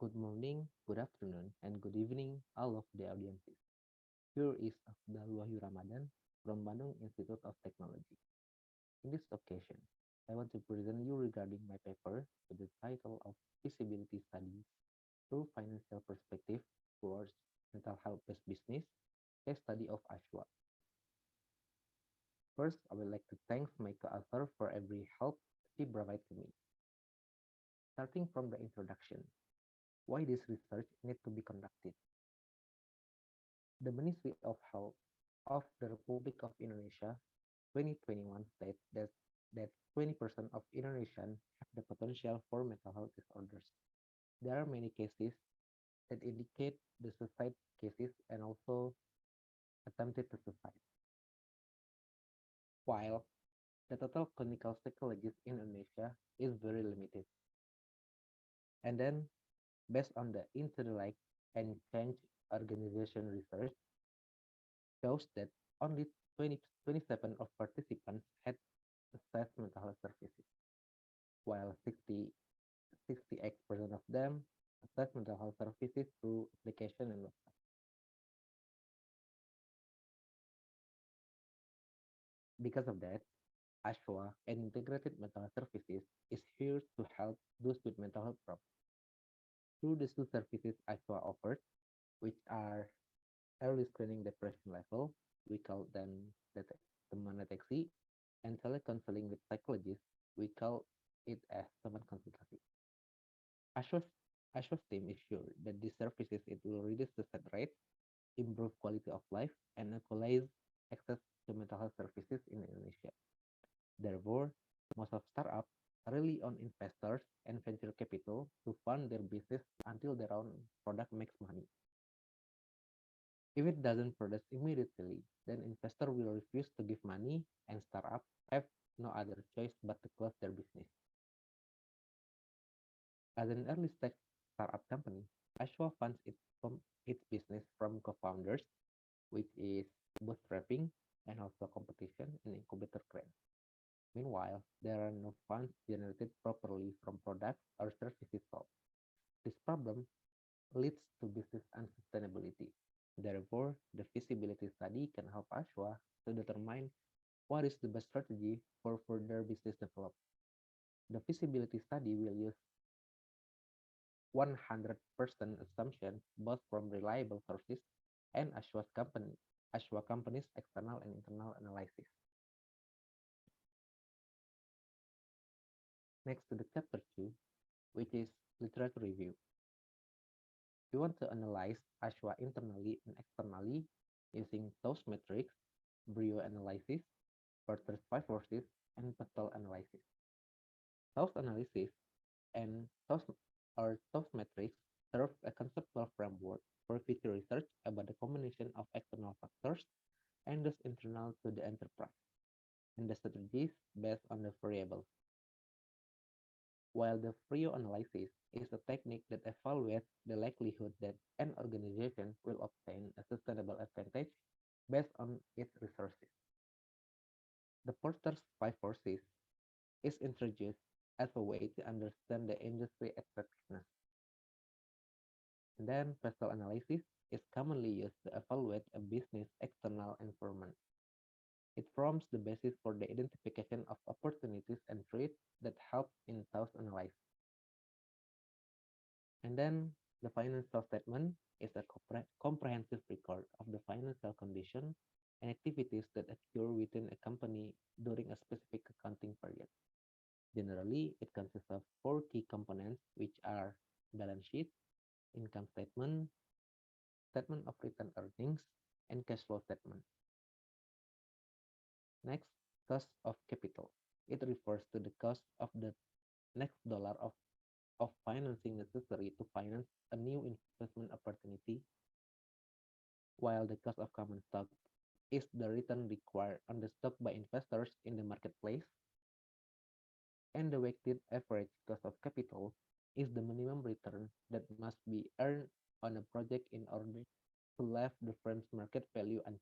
Good morning, good afternoon, and good evening, all of the audiences. Here is Afdhalul Ramadan from Bandung Institute of Technology. In this occasion, I want to present you regarding my paper with the title of Feasibility Study through Financial Perspective towards Mental Health-Based Business, case study of Ashwa. First, I would like to thank my co-author for every help she provided to me. Starting from the introduction, why this research need to be conducted? The Ministry of Health of the Republic of Indonesia 2021 states that 20% of Indonesians have the potential for mental health disorders. There are many cases that indicate the suicide cases and also attempted to suicide. While the total clinical psychologists in Indonesia is very limited. And then, based on the Intellect and Change Organization research, shows that only 27 of participants had accessed mental health services, while 68% of them access mental health services through application and website. Because of that, Ashwa and Integrated Mental Health Services is here to help those with mental health problems. Through the two services Ashwa offers, which are early screening depression level, we call them teman deteksi, and telecounseling with psychologists, we call it as teman konsultasi. Ashwa's, Ashwa's team is sure that these services it will reduce suicide rate, improve quality of life, and equalize access to mental health services in Indonesia. Therefore, most of startups rely on investors and venture capital to fund their business until their own product makes money. If it doesn't produce immediately, then investor will refuse to give money and startup have no other choice but to close their business. As an early stage startup company, Ashwa funds its business from co-founders, which is bootstrapping and also competition and incubator grants. Meanwhile, there are no funds generated properly from products or services sold. This problem leads to business unsustainability. Therefore, the feasibility study can help Ashwa to determine what is the best strategy for further business development. The feasibility study will use 100% assumption both from reliable sources and Ashwa company's external and internal analysis. Next to the chapter 2, which is literature review. We want to analyze Ashwa internally and externally using TOS metrics, Brio analysis, Porter's five forces, and Pastel analysis. TOS analysis and TOS or TOS metrics serve a conceptual framework for future research about the combination of external factors and those internal to the enterprise, and the strategies based on the variables. While the Brio analysis is a technique that evaluates the likelihood that an organization will obtain a sustainable advantage based on its resources. The Porter's five forces is introduced as a way to understand the industry attractiveness. And then Pastel analysis is commonly used to evaluate a business external environment. It forms the basis for the identification of opportunities and threats that help in TOS analysis. And then the financial statement is a comprehensive record of the financial condition and activities that occur within a company during a specific accounting period. Generally, it consists of four key components, which are balance sheet, income statement, statement of return earnings, and cash flow statement. Next, cost of capital. It refers to the cost of the next dollar of financing necessary to finance a new investment opportunity, while the cost of common stock is the return required on the stock by investors in the marketplace, and the weighted average cost of capital is the minimum return that must be earned on a project in order to leave the firm's market value unchanged.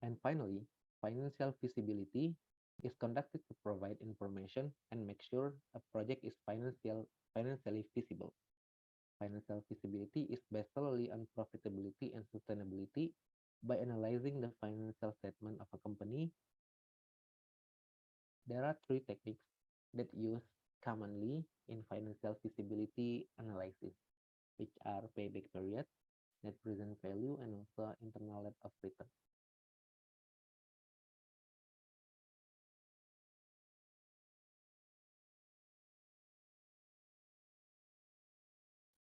And finally, financial feasibility is conducted to provide information and make sure a project is financially feasible. Financial feasibility is based solely on profitability and sustainability. By analyzing the financial statement of a company, there are three techniques that used commonly in financial feasibility analysis, which are payback period, net present value, and also internal rate of return.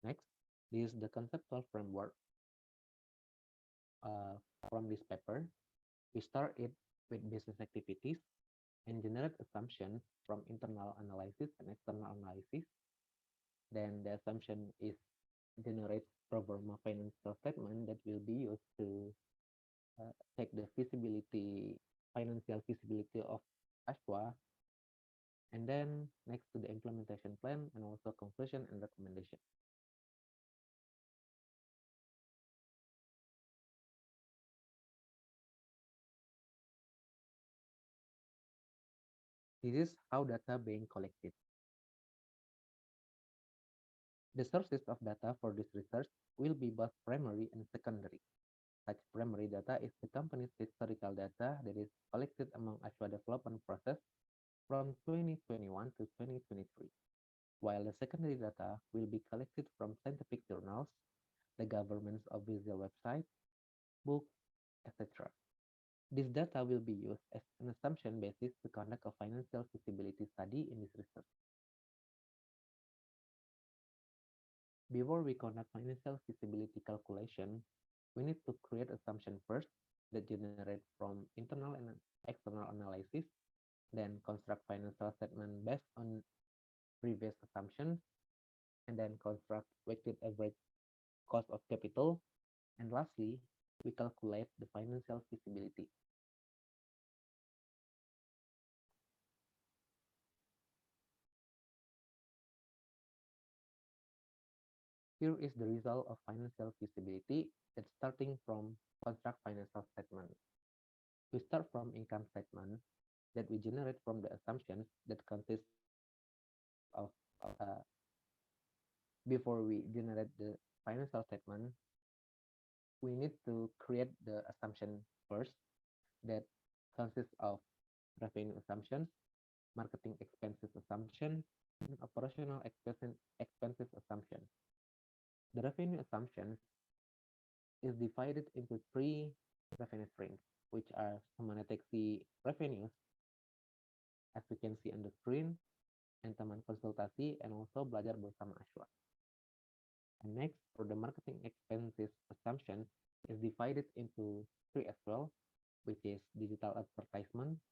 Next, this is the conceptual framework uh, from this paper. We start it with business activities and generate assumptions from internal analysis and external analysis. Then the assumption is generate pro forma financial statement that will be used to check the feasibility, financial feasibility of Ashwa, and then next to the implementation plan and also conclusion and recommendation. This is how data being collected. The sources of data for this research will be both primary and secondary. Such primary data is the company's historical data that is collected among Ashwa development process from 2021 to 2023, while the secondary data will be collected from scientific journals, the government's official website, books, etc. This data will be used as an assumption basis to conduct a financial feasibility study in this research. Before we conduct financial feasibility calculation, we need to create assumption first that generate from internal and external analysis, then construct financial statement based on previous assumptions, and then construct weighted average cost of capital, and lastly, we calculate the financial feasibility. Here is the result of financial feasibility that's starting from construct financial statement. We start from income statement that we generate from the assumptions that consist of before we generate the financial statement, we need to create the assumption first that consists of revenue assumptions, marketing expenses assumption, and operational expenses assumption. The revenue assumption is divided into three revenue streams, which are Teksi revenues, as we can see on the screen, and teman konsultasi, and also belajar bersama Ashwa. And next, for the marketing expenses assumption, is divided into three as well, which is digital advertisement,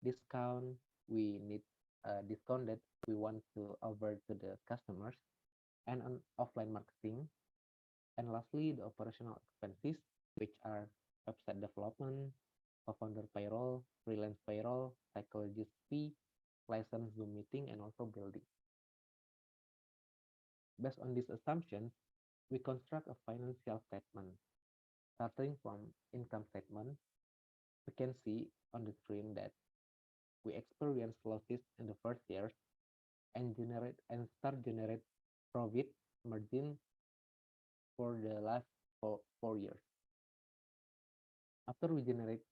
discount, we need a discount that we want to offer to the customers, and on offline marketing. And lastly, the operational expenses, which are website development, co-founder payroll, freelance payroll, psychologist fee, license Zoom meeting, and also building. Based on these assumptions, we construct a financial statement. Starting from income statement, we can see on the screen that we experience losses in the first years and start generate profit margin for the last 4 years. After we generate,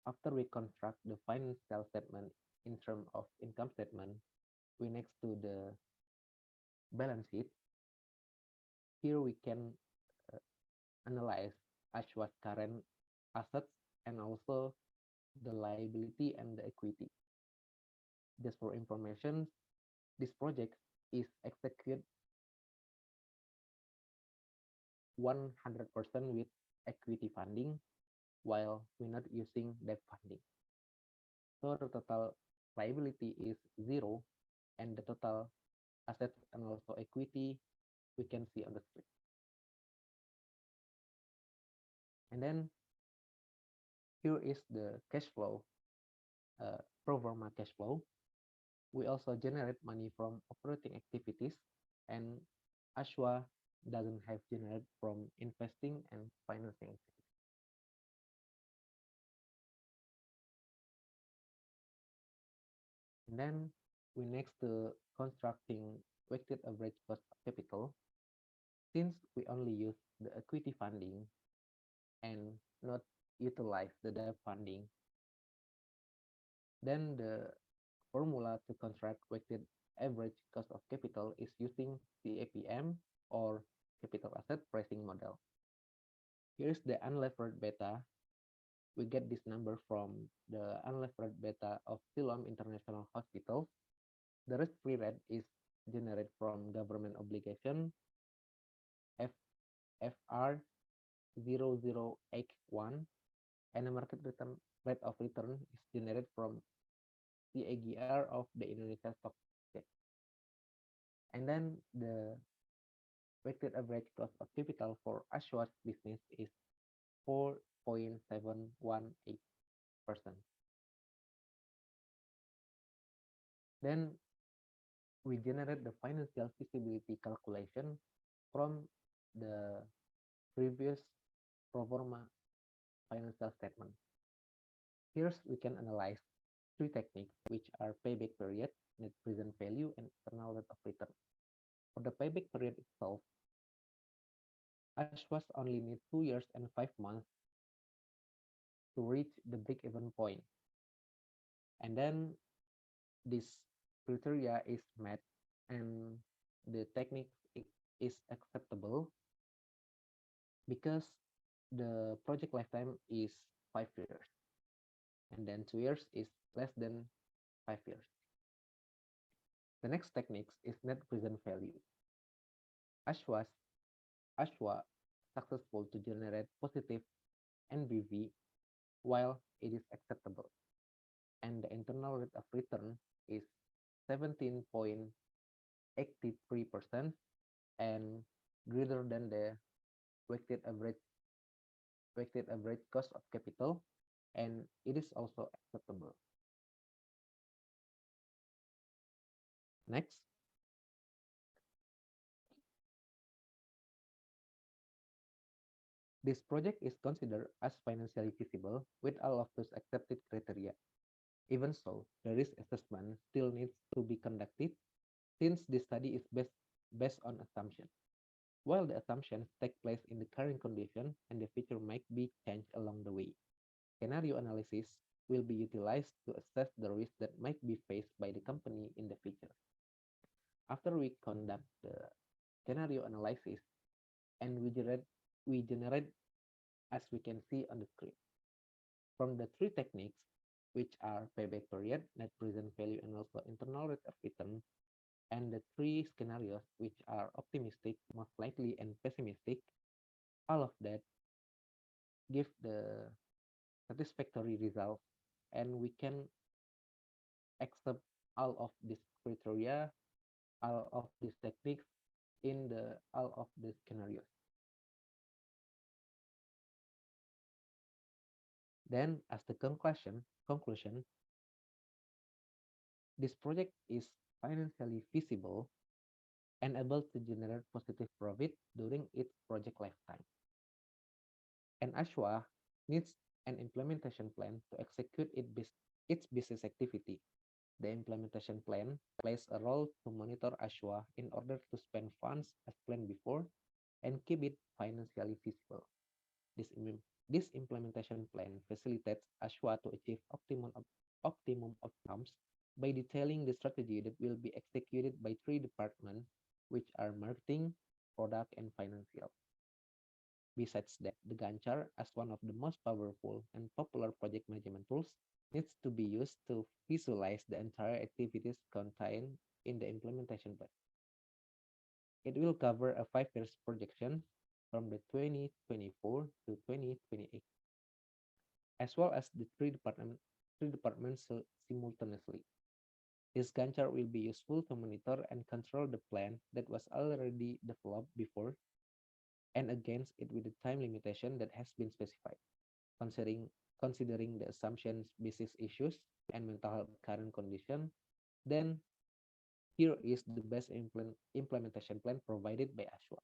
after we construct the financial statement in terms of income statement, we next to the balance sheet. Here we can uh, analyze Ashwa's current assets and also the liability and the equity. Just for information, this project is executed 100% with equity funding while we're not using debt funding. So the total liability is zero and the total assets and also equity we can see on the screen. And then here is the cash flow, pro forma cash flow. We also generate money from operating activities, and Ashwa doesn't have generate from investing and financing. And then we next to constructing weighted average cost of capital. Since we only use the equity funding and not utilize the debt funding, then the formula to construct weighted average cost of capital is using CAPM or capital asset pricing model. Here's the unlevered beta. We get this number from the unlevered beta of Siloam International Hospital. The risk-free rate is generated from government obligation F FR 00H1, and the market return rate of return is generated from CAGR of the Indonesia stock exchange. And then the weighted average cost of capital for Ashwa's business is 4.718%. Then we generate the financial feasibility calculation from the previous pro forma financial statement. Here we can analyze three techniques, which are payback period, net present value, and internal rate of return. For the payback period itself, Ashwas only needs 2 years and 5 months to reach the break-even point. And then this criteria is met and the technique is acceptable because the project lifetime is 5 years, and then 2 years is less than 5 years. The next technique is net present value. Ashwas Ashwa successful to generate positive NBV while it is acceptable, and the internal rate of return is 17.83% and greater than the weighted average cost of capital, and it is also acceptable. Next, this project is considered as financially feasible with all of those accepted criteria. Even so, the risk assessment still needs to be conducted since this study is based on assumptions. While the assumptions take place in the current condition and the future might be changed along the way, scenario analysis will be utilized to assess the risk that might be faced by the company in the future. After we conduct the scenario analysis and we generate as we can see on the screen. From the three techniques, which are payback period, net present value, and also internal rate of return, and the three scenarios, which are optimistic, most likely, and pessimistic, all of that give the satisfactory result, and we can accept all of these criteria, all of these techniques in the all of the scenarios. Then, as the conclusion, this project is financially feasible and able to generate positive profit during its project lifetime. And Ashwa needs an implementation plan to execute its business activity. The implementation plan plays a role to monitor Ashwa in order to spend funds as planned before and keep it financially feasible. This, this implementation plan facilitates Ashwa to achieve optimum outcomes by detailing the strategy that will be executed by three departments, which are marketing, product, and financial. Besides that, the Gantt chart, as one of the most powerful and popular project management tools, needs to be used to visualize the entire activities contained in the implementation plan. It will cover a 5 years projection from the 2024 to 2028, as well as the three departments simultaneously. This Gantt chart will be useful to monitor and control the plan that was already developed before and against it with the time limitation that has been specified, considering the assumptions, business issues, and mental health current condition. Then here is the best implementation plan provided by Ashwa.